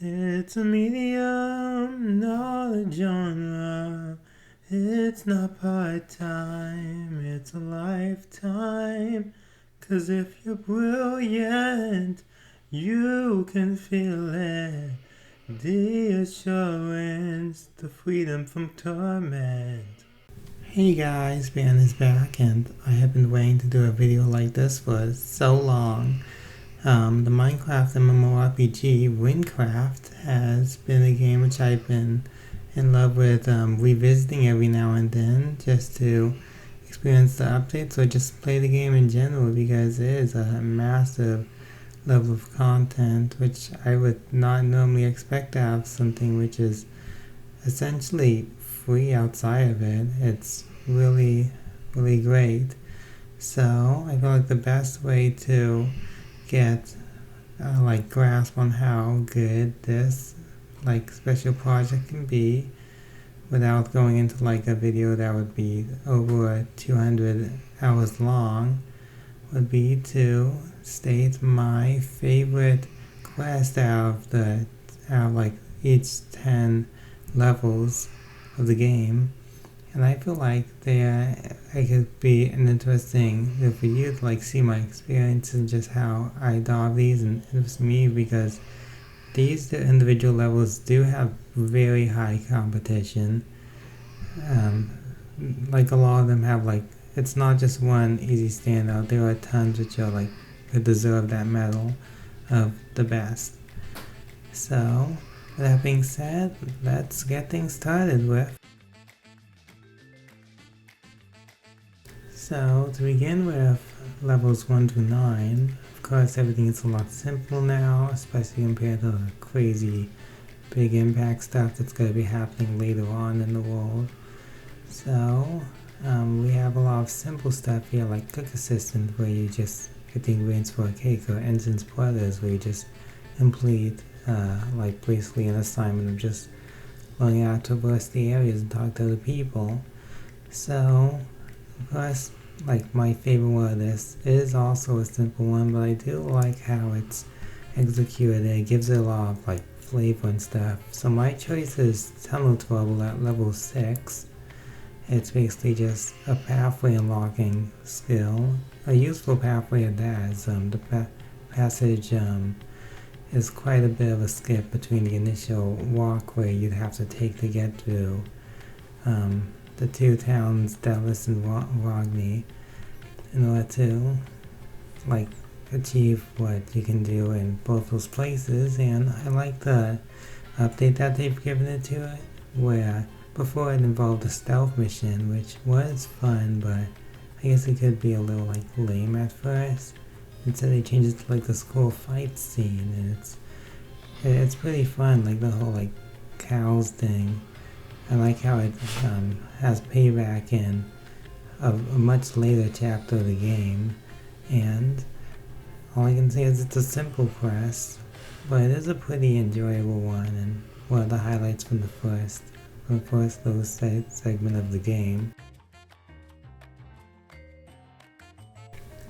It's a medium, not a genre. It's not part-time, it's a lifetime. 'Cause if you're brilliant, you can feel it. The assurance, the freedom from torment. Hey guys, Ben is back, and I have been waiting to do a video like this for so long. The Minecraft MMORPG Wynncraft has been a game which I've been in love with revisiting every now and then just to experience the updates or just play the game in general, because it is a massive level of content which I would not normally expect to have something which is essentially free outside of it. It's really, really great. So I feel like the best way to get grasp on how good this special project can be without going into a video that would be over 200 hours long would be to state my favorite quest out of each 10 levels of the game. And I feel like it could be an interesting for you to see my experience and just how I dog these, and it was me because these individual levels do have very high competition. A lot of them have it's not just one easy standout. There are tons which are could deserve that medal of the best. So with that being said, let's get things started with. So to begin with levels 1 to 9, of course everything is a lot simpler now, especially compared to the crazy big impact stuff that's going to be happening later on in the world. So we have a lot of simple stuff here, like Cook Assistant, where you just get the ingredients for a cake, or Ensign's Brothers, where you just complete basically an assignment of just learning how to traverse the areas and talk to other people. So of course, my favorite one of this is also a simple one, but I do like how it's executed. It gives it a lot of flavor and stuff. So my choice is Tunnel Trouble at level 6. It's basically just a pathway unlocking skill, a useful pathway at that, as the passage is quite a bit of a skip between the initial walkway you'd have to take to get through the two towns, Dallas and Rogny, in order to achieve what you can do in both those places. And I like the update that they've given it to it, where before it involved a stealth mission, which was fun, but I guess it could be a little lame at first. Instead they changed it to the school fight scene, and it's pretty fun, the whole cows thing. I like how it has payback in a much later chapter of the game, and all I can say is it's a simple quest, but it is a pretty enjoyable one, and one of the highlights from the first little segment of the game.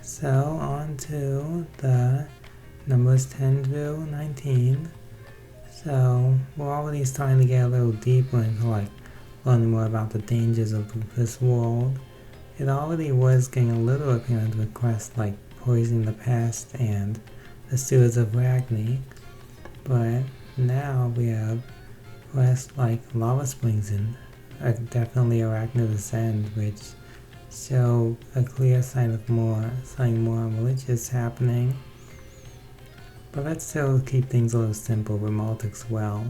So on to the numbers 10 through 19. So we're already starting to get a little deeper into learning more about the dangers of this world. It already was getting a little apparent with quests like Poisoning the Pest and the Sewers of Ragni, but now we have quests like Lava Springs and definitely Arachnid Ascend, which show a clear sign of something more malicious happening. But let's still keep things a little simple with Maltic's Well.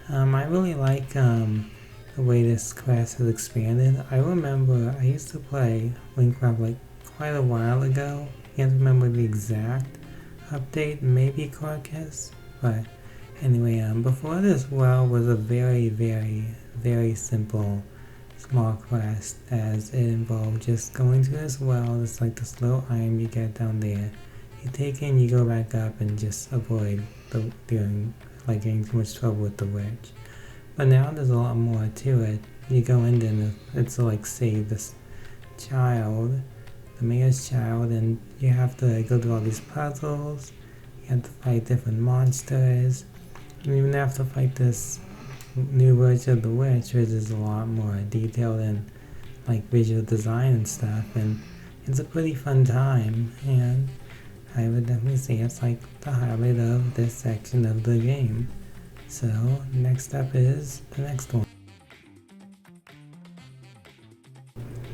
I really like the way this quest has expanded. I remember I used to play Wynncraft quite a while ago. I can't remember the exact update, maybe Carcass, but anyway, before this well was a very, very, very simple small quest, as it involved just going to this well. It's this little iron you get down there. You take it and you go back up and just avoid getting too much trouble with the witch. But now there's a lot more to it. You go in and it's to save this child, the mayor's child, and you have to go through all these puzzles. You have to fight different monsters. And even have to fight this new version of the witch, which is a lot more detailed and like visual design and stuff, and it's a pretty fun time, and I would definitely say it's like the highlight of this section of the game. So next up is the next one.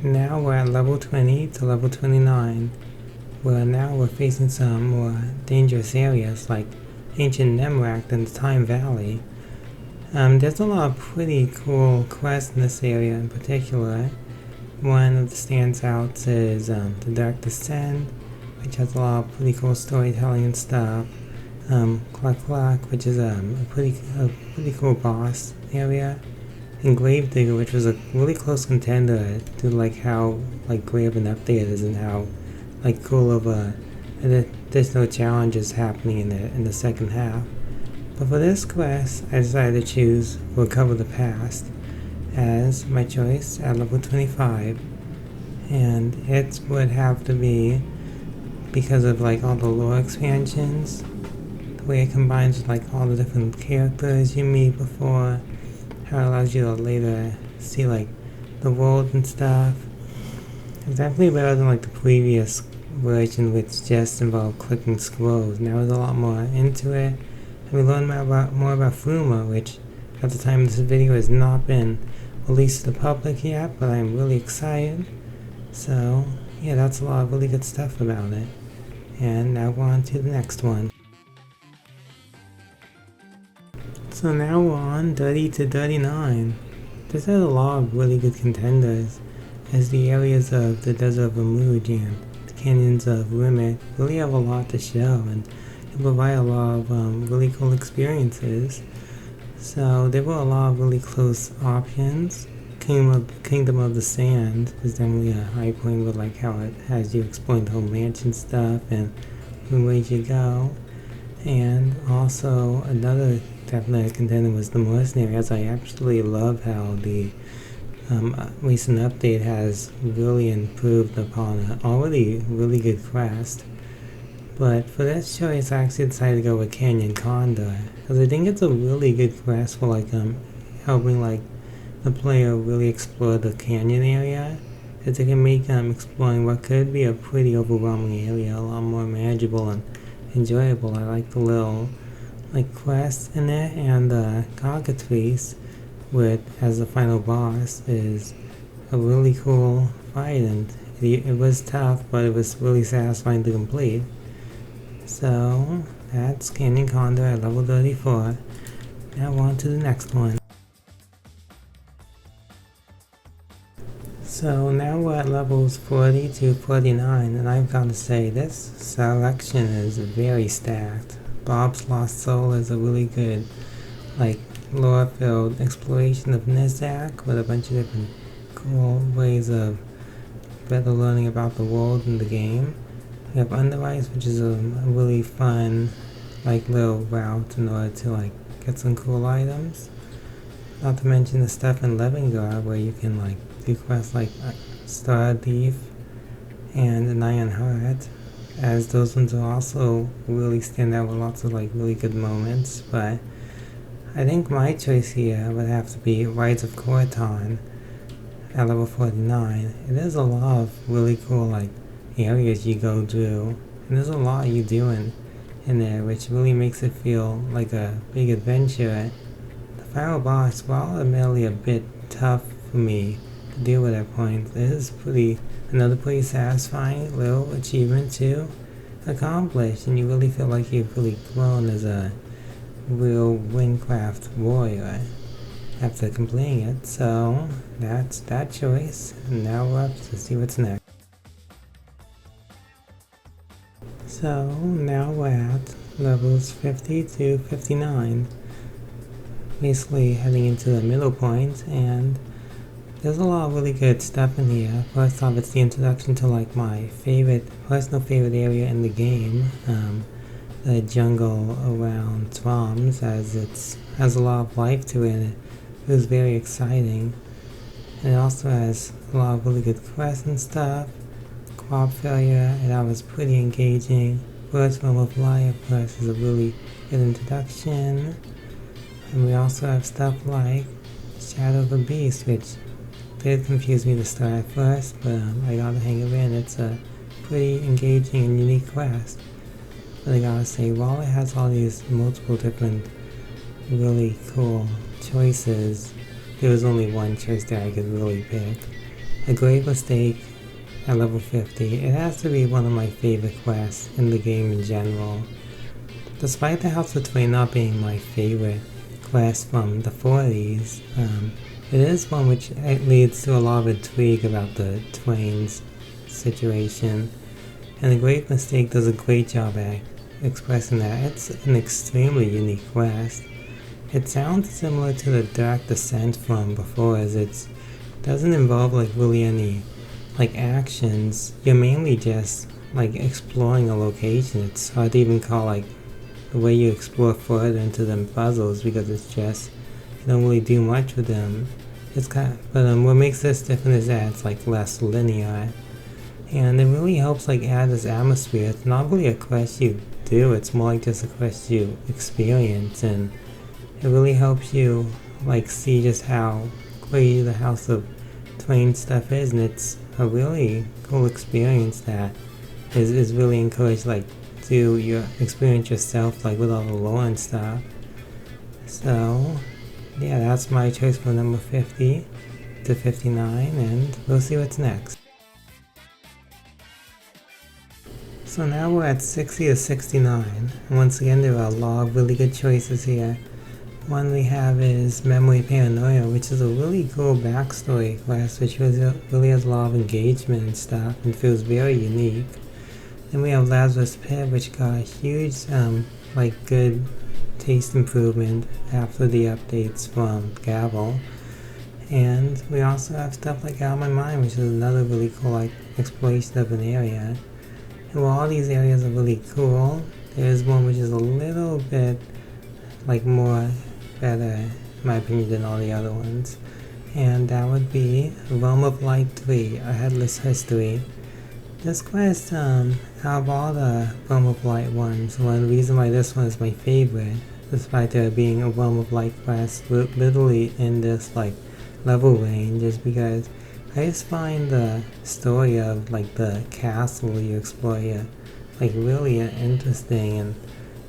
Now we're at level 20 to level 29, where now we're facing some more dangerous areas like ancient Nemract and the Time Valley. There's a lot of pretty cool quests in this area in particular. One of the stands out is the Dark Descent, which has a lot of pretty cool storytelling and stuff. Cluck, which is a pretty cool boss area. And Gravedigger, which was a really close contender to like how like great of an update it is and how like cool of additional challenges happening in the second half. But for this quest, I decided to choose Recover the Past as my choice at level 25, and it would have to be because of like all the lore expansions, the way it combines like all the different characters you meet before, how it allows you to later see like the world and stuff. It's definitely better than like the previous version, which just involved clicking scrolls. Now there's a lot more into it, and we learn more about Fuma, which at the time of this video has not been released to the public yet, but I'm really excited. So yeah, that's a lot of really good stuff about it. And now we're on to the next one. So now we're on 30 to 39. This has a lot of really good contenders, as the areas of the Desert of Amuj and the Canyons of Rimit really have a lot to show, and they provide a lot of really cool experiences. So there were a lot of really close options. Kingdom of the Sand is definitely a high point with like how it has you exploring the whole mansion stuff and where you go. And also another definite contender was the Mercenary, as I absolutely love how the recent update has really improved upon an already really good quest. But for this choice, I actually decided to go with Canyon Condor, because I think it's a really good quest for like helping like the player really explore the canyon area, as it can make exploring what could be a pretty overwhelming area a lot more manageable and enjoyable. I like the little like quests in it, and the Cockatrice with as the final boss is a really cool fight, and it was tough, but it was really satisfying to complete. So that's Canyon Condor at level 34. Now on to the next one. So now we're at levels 40 to 49, and I've got to say this selection is very stacked. Bob's Lost Soul is a really good like lore-filled exploration of Nizak with a bunch of different cool ways of better learning about the world and the game. We have Underice, which is a really fun like little route in order to like get some cool items. Not to mention the stuff in Levengard where you can like do quests like Star Thief and an Iron Heart, as those ones will also really stand out with lots of like really good moments. But I think my choice here would have to be Rides of Corton at level 49. It is a lot of really cool like areas you go through, and there's a lot you doing in there, which really makes it feel like a big adventure. The final boss, while admittedly a bit tough for me to deal with at points, is another pretty satisfying little achievement to accomplish, and you really feel like you've really grown as a real Wynncraft warrior after completing it. So that's that choice, and now we're up to see what's next. So now we're at levels 50 to 59, basically heading into the middle point, and there's a lot of really good stuff in here. First off, it's the introduction to like my personal favorite area in the game, the jungle around Troms, as it has a lot of life to it. It was very exciting, and it also has a lot of really good quests and stuff. Crop failure, and that was pretty engaging. First Realm of Light, of course, is a really good introduction. And we also have stuff like Shadow of a Beast, which did confuse me to start at first, but I got the hang of it, and it's a pretty engaging and unique quest. But I gotta say, while it has all these multiple different really cool choices, there was only one choice that I could really pick. A Grave Mistake at level 50. It has to be one of my favorite quests in the game in general. Despite the House of Twain not being my favorite quest from the 40s, it is one which leads to a lot of intrigue about the Twain's situation, and The Great Mistake does a great job at expressing that. It's an extremely unique quest. It sounds similar to the Dark Descent from before, as it doesn't involve like really any like actions. You're mainly just like exploring a location. It's hard to even call like the way you explore further into them puzzles, because it's just you don't really do much with them. It's kind of, but what makes this different is that it's like less linear, and it really helps like add this atmosphere. It's not really a quest you do, it's more like just a quest you experience, and it really helps you like see just how crazy the House of Twain stuff is, and it's a really cool experience that is really encouraged like to your experience yourself, like with all the lore and stuff. So yeah, that's my choice for number 50 to 59, and we'll see what's next. So now we're at 60 to 69, and once again there are a lot of really good choices here. One we have is Memory Paranoia, which is a really cool backstory quest, which really has a lot of engagement and stuff, and feels very unique. Then we have Lazarus Pit, which got a huge, like good taste improvement after the updates from Gavel. And we also have stuff like Out of My Mind, which is another really cool like exploration of an area. And while all these areas are really cool, there's one which is a little bit like more better, in my opinion, than all the other ones. And that would be Realm of Light 3, A Headless History. This quest, out of all the Realm of Light ones, one reason why this one is my favorite, despite there being a Realm of Light quest literally in this like level range, is because I just find the story of like the castle you explore here like really interesting,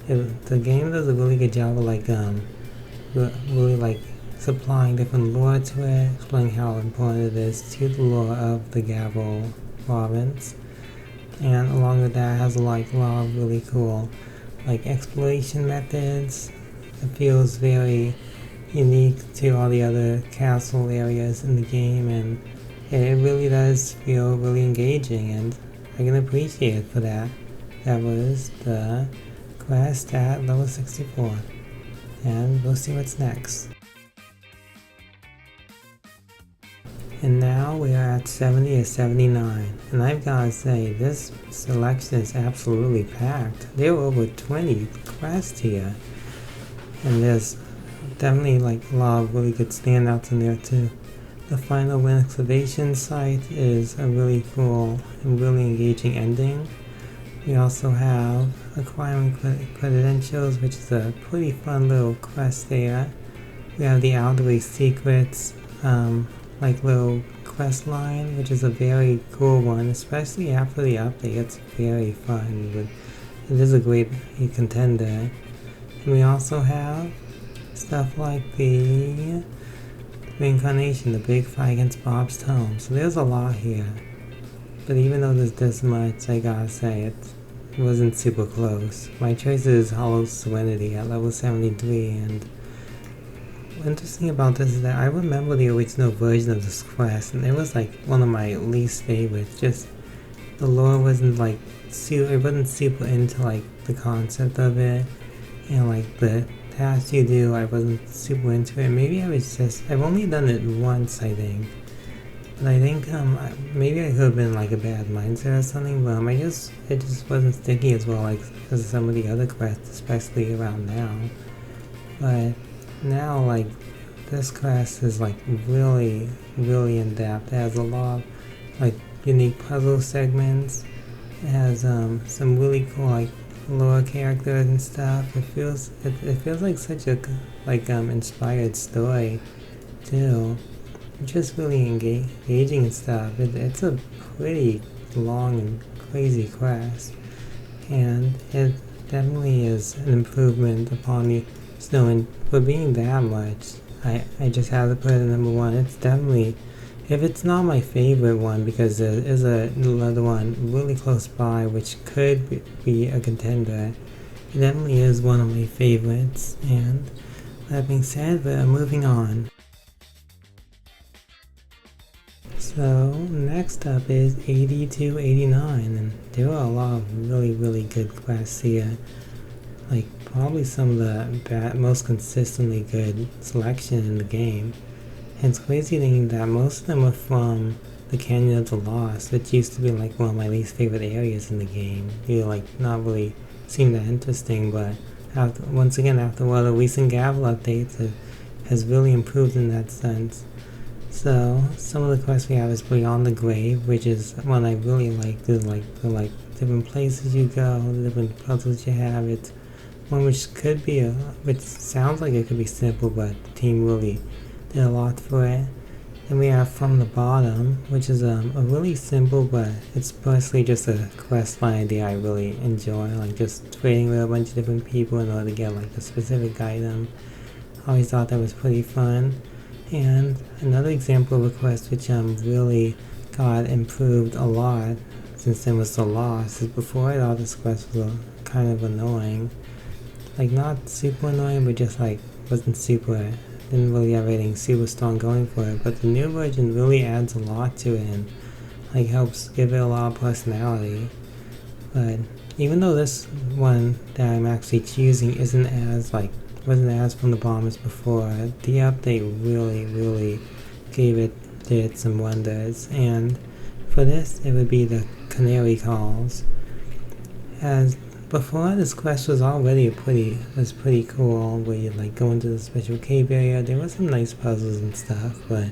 and the game does a really good job of like really like supplying different lore to it, explaining how important it is to the lore of the Gavel province, and along with that it has like a lot of really cool like exploration methods. It feels very unique to all the other castle areas in the game, and it really does feel really engaging, and I can appreciate it for that. That was the quest at level 64, and we'll see what's next. And now we are at 70 to 79, and I've gotta say, this selection is absolutely packed. There are over 20 quests here, and there's definitely like a lot of really good standouts in there too. The final Wind excavation site is a really cool and really engaging ending. We also have acquiring credentials, which is a pretty fun little quest there. We have the Alderley Secrets, like little quest line, which is a very cool one, especially after the update. It's very fun, but it is a great contender. And we also have stuff like the Reincarnation, the big fight against Bob's Tome. So there's a lot here, but even though there's this much, I gotta say it wasn't super close. My choice is Hollow Serenity at level 73, and what's interesting about this is that I remember the original version of this quest, and it was like one of my least favorites. Just the lore wasn't like it wasn't super into like the concept of it, and like the tasks you do, I wasn't super into it. Maybe I've only done it once, I think. But I think maybe I could have been like a bad mindset or something, but it just wasn't sticky as well like as some of the other quests, especially around now. But now like this quest is like really, really in depth. It has a lot of like unique puzzle segments. It has some really cool like lore characters and stuff. It feels like such a like inspired story too. Just really engaging and stuff. It's a pretty long and crazy quest, and it definitely is an improvement upon the snow. And for being that much, I just have to put it at number one. It's definitely, if it's not my favorite one, because there is another one really close by which could be a contender, it definitely is one of my favorites. And that being said, we're moving on. So next up is 80 to 89, and there are a lot of really good quests here. Like probably some of the most consistently good selection in the game. And it's crazy thinking that most of them are from the Canyon of the Lost, which used to be like one of my least favorite areas in the game. Like not really seem that interesting, but once again after one of the recent Gavel updates, it has really improved in that sense. So some of the quests we have is Beyond the Grave, which is one I really like. The different places you go, the different puzzles you have. It's one which which sounds like it could be simple, but the team really did a lot for it. Then we have From the Bottom, which is a really simple, but it's mostly just a quest line idea I really enjoy, like just trading with a bunch of different people in order to get like a specific item. I always thought that was pretty fun. And another example of a quest which really got improved a lot since it was so lost is before I thought this quest was kind of annoying. Like not super annoying, but just like wasn't super, didn't really have anything super strong going for it. But the new version really adds a lot to it and like helps give it a lot of personality. But even though this one that I'm actually choosing wasn't as from the bottom as before, the update really did some wonders. And for this, it would be the Canary Calls. As before, this quest was already pretty cool, where you like go into the special cave area. There were some nice puzzles and stuff, but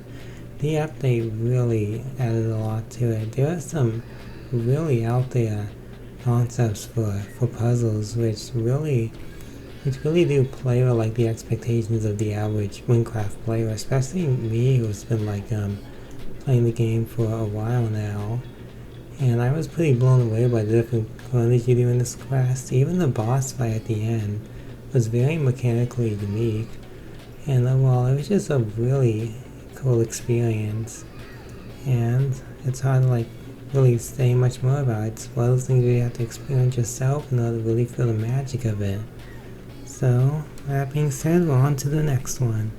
the update really added a lot to it. There are some really out there concepts for puzzles which really do play with like the expectations of the average Wynncraft player, especially me who's been like playing the game for a while now. And I was pretty blown away by the different qualities you do in this quest. Even the boss fight at the end was very mechanically unique. And overall, it was just a really cool experience. And it's hard to like really say much more about it. It's one of those things you have to experience yourself in order to really feel the magic of it. So, that being said, we're on to the next one.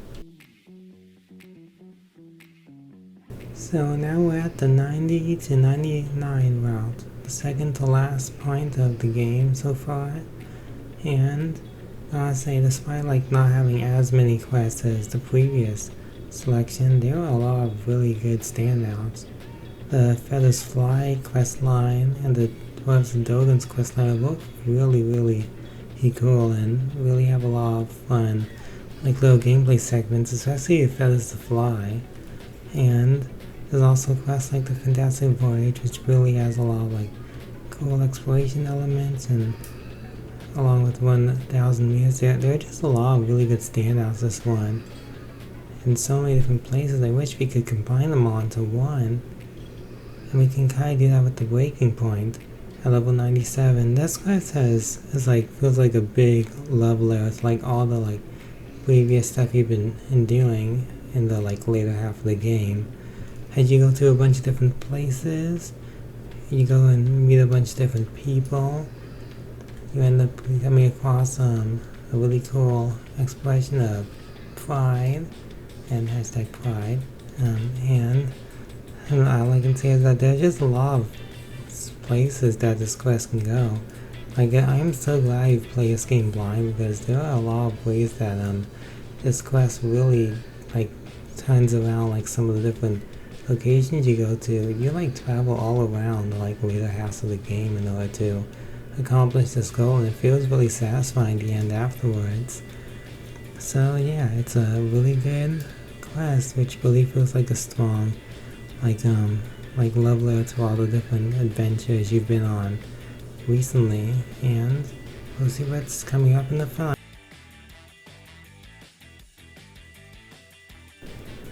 So now we're at the 90 to 99 route, the second to last point of the game so far. And I gotta say, despite like not having as many quests as the previous selection, there are a lot of really good standouts. The Feathers Fly quest line and the Dwarves and Dogons quest line are both really cool and really have a lot of fun, like little gameplay segments, especially Feathers to Fly. And there's also quests like the Fantastic Voyage, which really has a lot of like cool exploration elements, and along with 1000 Years, there are just a lot of really good standouts this one. In so many different places, I wish we could combine them all into one. And we can kind of do that with the Breaking Point at level 97. This quest feels like a big leveler. It's like all the like previous stuff you've been doing in the like later half of the game. As you go to a bunch of different places, you go and meet a bunch of different people, you end up coming across a really cool exploration of pride and hashtag pride. And all I can say is that there's just a lot of places that this quest can go. Like, I am so glad you've played this game blind, because there are a lot of ways that this quest really like turns around like some of the different locations you go to. You like travel all around the like later halves of the game in order to accomplish this goal, and it feels really satisfying in the end afterwards. So yeah, it's a really good quest which really feels like a strong like leveler to all the different adventures you've been on recently. And we'll see what's coming up in the front.